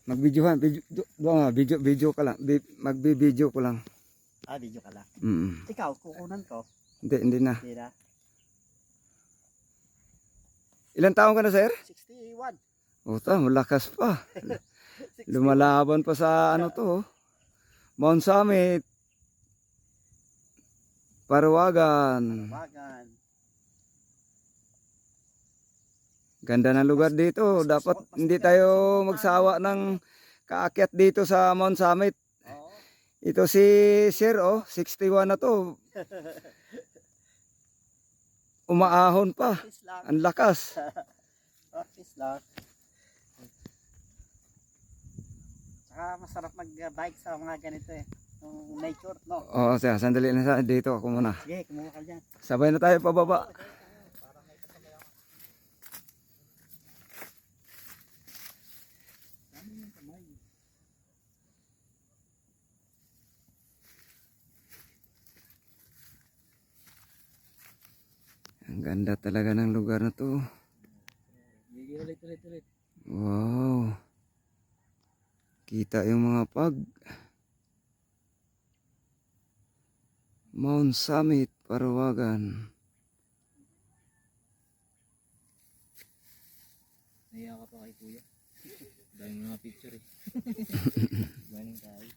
Magbidyohan, video ka lang. Magbi-video ko lang. Ah, video ka lang. Mm. Ikaw, kukunan ko. Hindi na. Hindi na. Ilan taon ka na, sir? 61. Uta, malakas pa. 61. Lumalaban pa sa ano to. Mount Summit. Parawagan. Wagan. Ganda ng lugar dito. Dapat hindi tayo magsawa ng kaakyat dito sa Mount Summit. Oo. Ito si Sir, 61 na to. Umaahon pa. Practice lang. Ang lakas. Practice lang. Saka masarap mag-bike sa mga ganito eh. Yung nature, no? Oo, sir, sandali na dito ako muna. Sige, kumuha ka dyan. Sabay na tayo pababa. Ang ganda talaga ng lugar na to. Ulit. Wow. Kita yung mga Mount Summit, Parawagan. Naiya ka pa kay kuya. Dahil mga picture eh. Galing tayo.